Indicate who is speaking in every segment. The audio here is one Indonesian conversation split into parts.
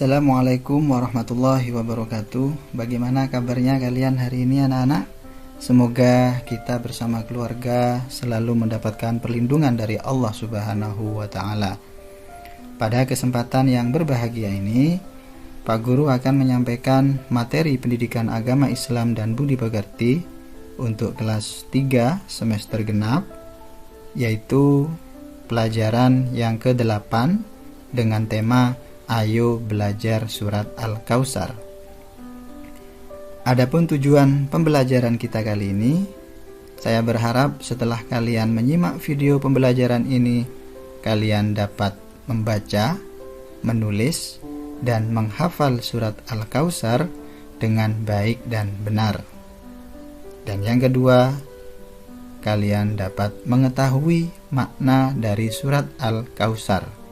Speaker 1: Assalamualaikum warahmatullahi wabarakatuh. Bagaimana kabarnya kalian hari ini anak-anak? Semoga kita bersama keluarga selalu mendapatkan perlindungan dari Allah Subhanahu wa Ta'ala. Pada kesempatan yang berbahagia ini, Pak Guru akan menyampaikan materi pendidikan agama Islam dan budi pekerti untuk kelas 3 semester genap, yaitu pelajaran yang ke-8 dengan tema Ayo belajar surat Al-Kautsar. Adapun tujuan pembelajaran kita kali ini, saya berharap setelah kalian menyimak video pembelajaran ini, kalian dapat membaca, menulis, dan menghafal surat Al-Kautsar dengan baik dan benar. Dan yang kedua, kalian dapat mengetahui makna dari surat Al-Kautsar.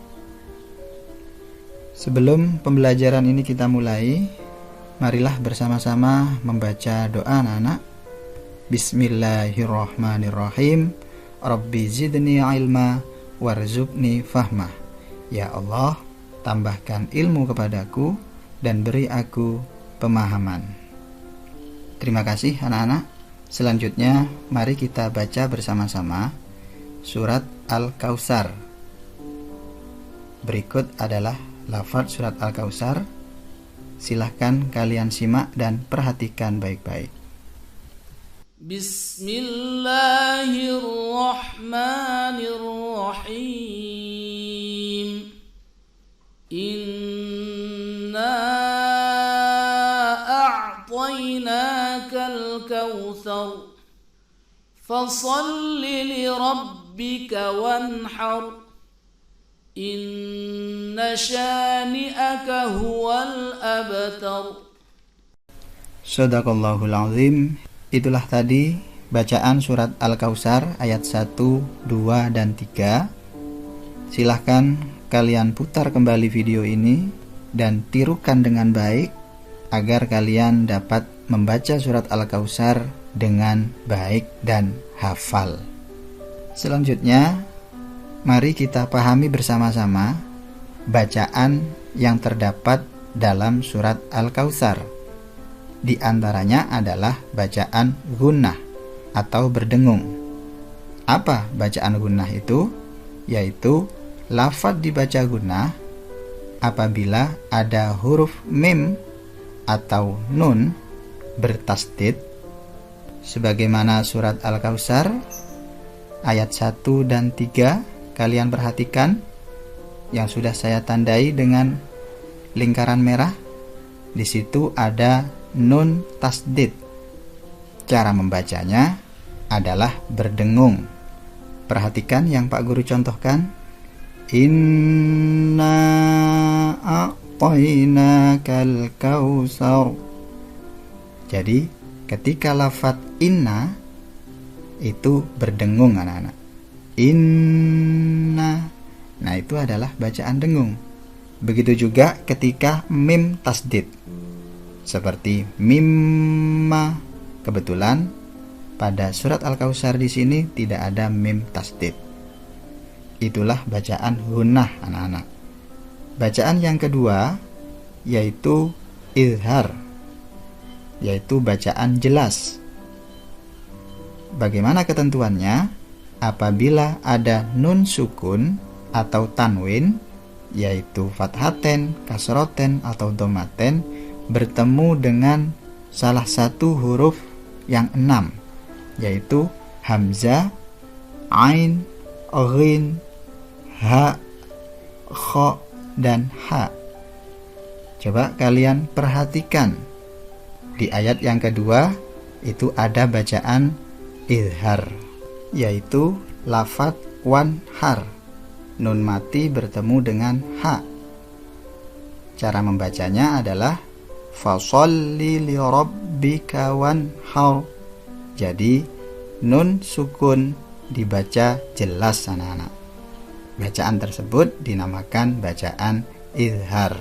Speaker 1: Sebelum pembelajaran ini kita mulai, marilah bersama-sama membaca doa anak-anak. Bismillahirrahmanirrahim. Rabbi zidni ilma warzuqni fahmah. Ya Allah, tambahkan ilmu kepadaku dan beri aku pemahaman. Terima kasih anak-anak. Selanjutnya, mari kita baca bersama-sama surat Al-Kautsar. Berikut adalah lafaz surat Al-Kautsar. Silahkan kalian simak dan perhatikan baik-baik.
Speaker 2: Bismillahirrahmanirrahim. Inna a'tainakal kautsar. Fasholli li rabbika wanhar. Inna syani'aka huwal abtar.
Speaker 1: Shadaqallahul azim. Itulah tadi bacaan surat Al-Kautsar ayat 1, 2, dan 3. Silahkan kalian putar kembali video ini dan tirukan dengan baik agar kalian dapat membaca surat Al-Kautsar dengan baik dan hafal. Selanjutnya, mari kita pahami bersama-sama bacaan yang terdapat dalam surat Al-Kautsar. Di antaranya adalah bacaan gunnah atau berdengung. Apa bacaan gunnah itu? Yaitu lafaz dibaca gunnah apabila ada huruf mim atau nun bertasdid, sebagaimana surat Al-Kautsar ayat 1 dan 3. Kalian perhatikan yang sudah saya tandai dengan lingkaran merah. Di situ ada nun tasdid. Cara membacanya adalah berdengung. Perhatikan yang Pak Guru contohkan. Inna a'tainakal kautsar. Jadi ketika lafaz inna itu berdengung anak-anak. Inna. Nah, itu adalah bacaan dengung. Begitu juga ketika mim tasdid, seperti mimma. Kebetulan pada surat Al-Kautsar di sini tidak ada mim tasdid. Itulah bacaan gunnah anak-anak. Bacaan yang kedua yaitu izhar, yaitu bacaan jelas. Bagaimana ketentuannya? Apabila ada nun sukun atau tanwin, yaitu fathaten, kasroten, atau domaten, bertemu dengan salah satu huruf yang 6, yaitu hamzah, ain, ghin, ha, kha, dan ha. Coba kalian perhatikan. Di ayat yang kedua itu ada bacaan izhar, yaitu lafaz wanhar. Nun mati bertemu dengan ha. Cara membacanya adalah fasholli li rabbika wanhar. Jadi nun sukun dibaca jelas anak-anak. Bacaan tersebut dinamakan bacaan izhar.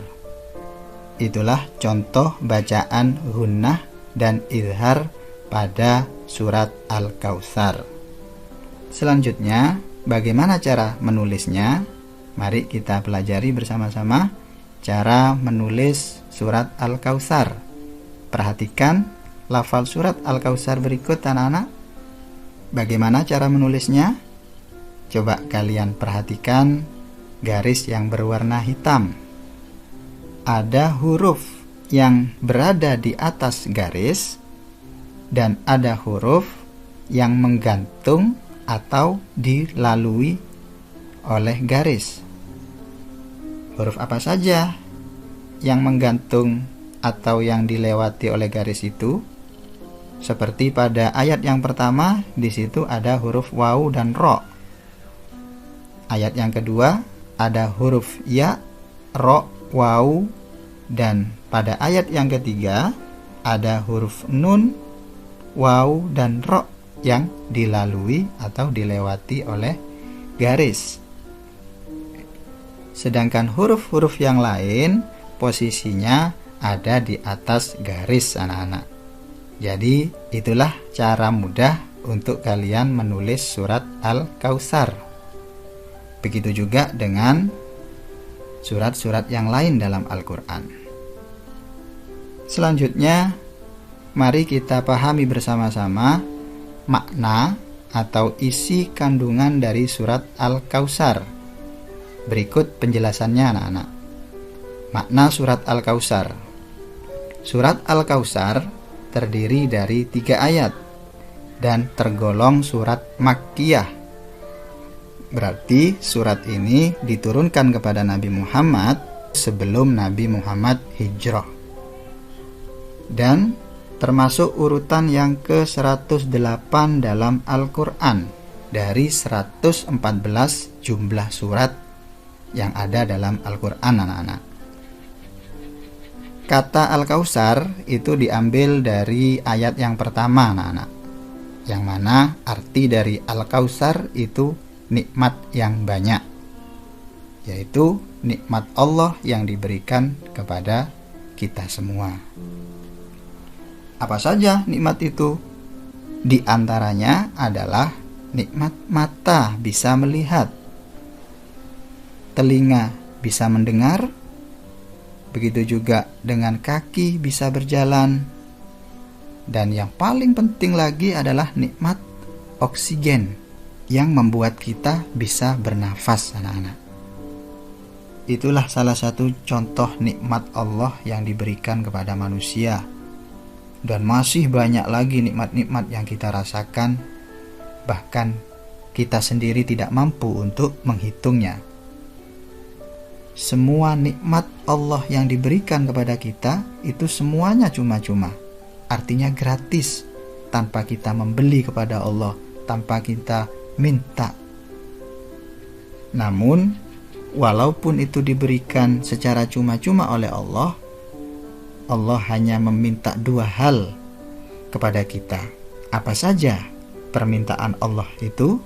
Speaker 1: Itulah contoh bacaan gunnah dan izhar pada surat Al-Kautsar. Selanjutnya, bagaimana cara menulisnya? Mari kita pelajari bersama-sama. cara menulis surat Al-Kautsar. Perhatikan lafal surat Al-Kautsar berikut anak-anak. Bagaimana cara menulisnya? Coba kalian perhatikan garis yang berwarna hitam. Ada huruf yang berada di atas garis dan ada huruf yang menggantung atau dilalui oleh garis. Huruf apa saja yang menggantung atau yang dilewati oleh garis itu? Seperti pada ayat yang pertama, di situ ada huruf waw dan ro. Ayat yang kedua ada huruf ya, ro, waw, dan pada ayat yang ketiga ada huruf nun, waw, dan ro yang dilalui atau dilewati oleh garis. Sedangkan huruf-huruf yang lain posisinya ada di atas garis anak-anak. Jadi itulah cara mudah untuk kalian menulis surat Al-Kautsar. Begitu juga dengan surat-surat yang lain dalam Al-Quran. Selanjutnya, mari kita pahami bersama-sama makna atau isi kandungan dari surat Al-Kautsar. Berikut penjelasannya anak-anak. Makna surat Al-Kautsar. Surat Al-Kautsar terdiri dari 3 ayat dan tergolong surat Makkiyah. Berarti surat ini diturunkan kepada Nabi Muhammad sebelum Nabi Muhammad hijrah. Dan termasuk urutan yang ke-108 dalam Al-Quran dari 114 jumlah surat yang ada dalam Al-Quran anak-anak. Kata Al-Kautsar itu diambil dari ayat yang pertama anak-anak, yang mana arti dari Al-Kautsar itu nikmat yang banyak, yaitu nikmat Allah yang diberikan kepada kita semua. Apa saja nikmat itu? Di antaranya adalah nikmat mata bisa melihat, telinga bisa mendengar, begitu juga dengan kaki bisa berjalan, dan yang paling penting lagi adalah nikmat oksigen yang membuat kita bisa bernafas anak-anak. Itulah salah satu contoh nikmat Allah yang diberikan kepada manusia. Dan masih banyak lagi nikmat-nikmat yang kita rasakan, bahkan kita sendiri tidak mampu untuk menghitungnya. Semua nikmat Allah yang diberikan kepada kita itu semuanya cuma-cuma, artinya gratis, tanpa kita membeli kepada Allah, tanpa kita minta. Namun, walaupun itu diberikan secara cuma-cuma oleh Allah, Allah hanya meminta 2 hal kepada kita. Apa saja permintaan Allah itu?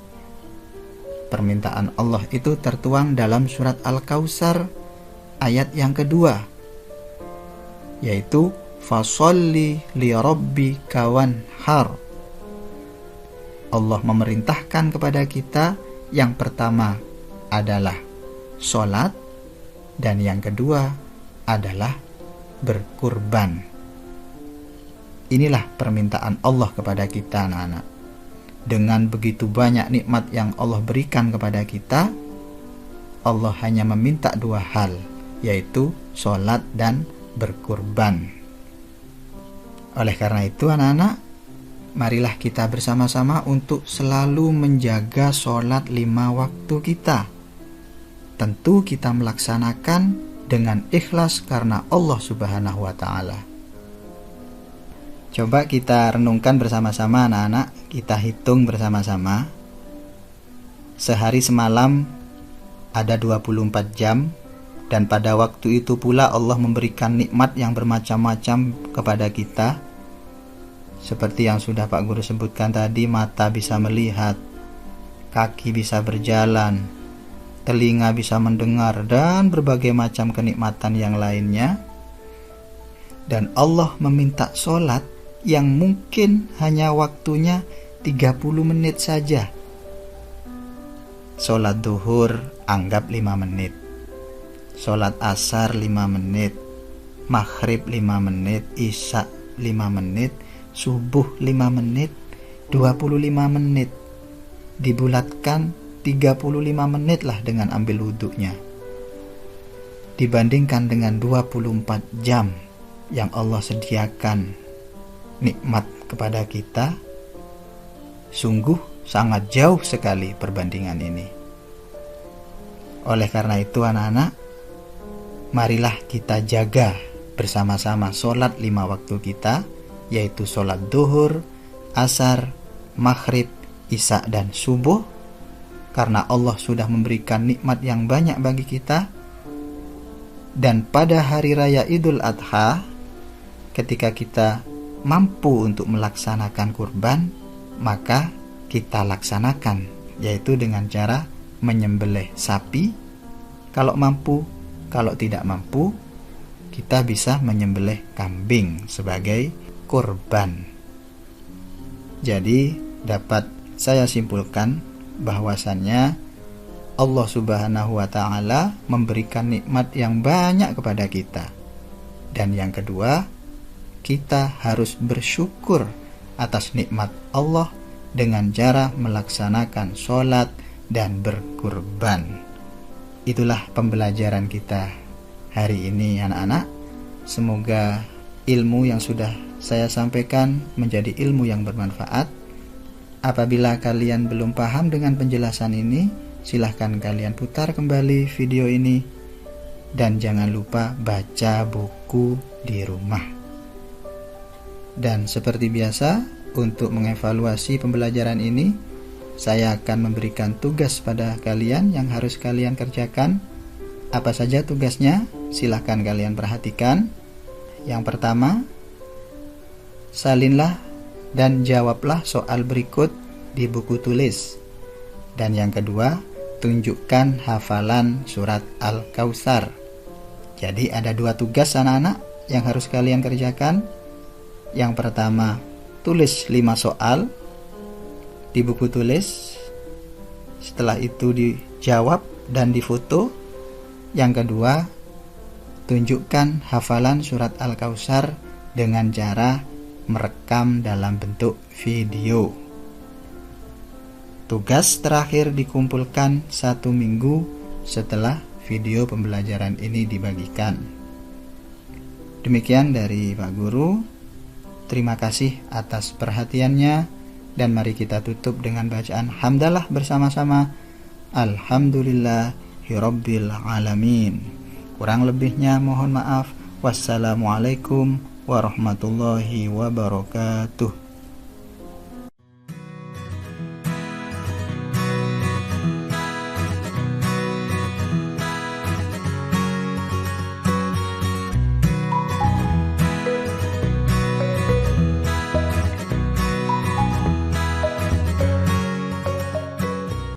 Speaker 1: Permintaan Allah itu tertuang dalam surat Al-Kautsar ayat yang kedua, yaitu fasholli li rabbika wanhar. Allah memerintahkan kepada kita yang pertama adalah sholat, dan yang kedua adalah berkurban. Inilah permintaan Allah kepada kita anak-anak. Dengan begitu banyak nikmat yang Allah berikan kepada kita, Allah hanya meminta 2 hal, yaitu sholat dan berkurban. Oleh karena itu anak-anak, marilah kita bersama-sama untuk selalu menjaga sholat 5 waktu kita. Tentu kita melaksanakan dengan ikhlas karena Allah Subhanahu wa ta'ala. Coba kita renungkan bersama-sama anak-anak, kita hitung bersama-sama. Sehari semalam ada 24 jam, dan pada waktu itu pula Allah memberikan nikmat yang bermacam-macam kepada kita. Seperti yang sudah Pak Guru sebutkan tadi, mata bisa melihat, kaki bisa berjalan, telinga bisa mendengar, dan berbagai macam kenikmatan yang lainnya. Dan Allah meminta sholat yang mungkin hanya waktunya 30 menit saja. Sholat duhur anggap 5 menit, sholat asar 5 menit, maghrib 5 menit, isya 5 menit, subuh 5 menit, 25 menit. Dibulatkan 35 menit lah dengan ambil wudhunya. Dibandingkan dengan 24 jam yang Allah sediakan nikmat kepada kita, sungguh sangat jauh sekali perbandingan ini. Oleh karena itu anak-anak, marilah kita jaga bersama-sama sholat 5 waktu kita, yaitu sholat duhur, asar, maghrib, isya dan subuh, karena Allah sudah memberikan nikmat yang banyak bagi kita. Dan pada hari raya Idul Adha, ketika kita mampu untuk melaksanakan kurban, maka kita laksanakan, yaitu dengan cara menyembelih sapi kalau mampu. Kalau tidak mampu, kita bisa menyembelih kambing sebagai kurban. Jadi dapat saya simpulkan bahwasannya Allah Subhanahu wa ta'ala memberikan nikmat yang banyak kepada kita. Dan yang kedua, kita harus bersyukur atas nikmat Allah dengan cara melaksanakan sholat dan berkurban. Itulah pembelajaran kita hari ini anak-anak. Semoga ilmu yang sudah saya sampaikan menjadi ilmu yang bermanfaat. Apabila kalian belum paham dengan penjelasan ini, silahkan kalian putar kembali video ini. Dan jangan lupa baca buku di rumah. Dan seperti biasa, untuk mengevaluasi pembelajaran ini, saya akan memberikan tugas pada kalian yang harus kalian kerjakan. Apa saja tugasnya? Silahkan kalian perhatikan. Yang pertama, salinlah dan jawablah soal berikut di buku tulis. Dan yang kedua, tunjukkan hafalan surat Al-Kautsar. Jadi ada 2 tugas anak-anak yang harus kalian kerjakan. Yang pertama, tulis 5 soal di buku tulis. Setelah itu dijawab dan difoto. Yang kedua, tunjukkan hafalan surat Al-Kautsar dengan cara merekam dalam bentuk video. Tugas terakhir dikumpulkan 1 minggu setelah video pembelajaran ini dibagikan. Demikian dari Pak Guru. Terima kasih atas perhatiannya, dan mari kita tutup dengan bacaan hamdalah bersama-sama. Alhamdulillahirabbil alamin. Kurang lebihnya mohon maaf. Wassalamualaikum warahmatullahi wabarakatuh.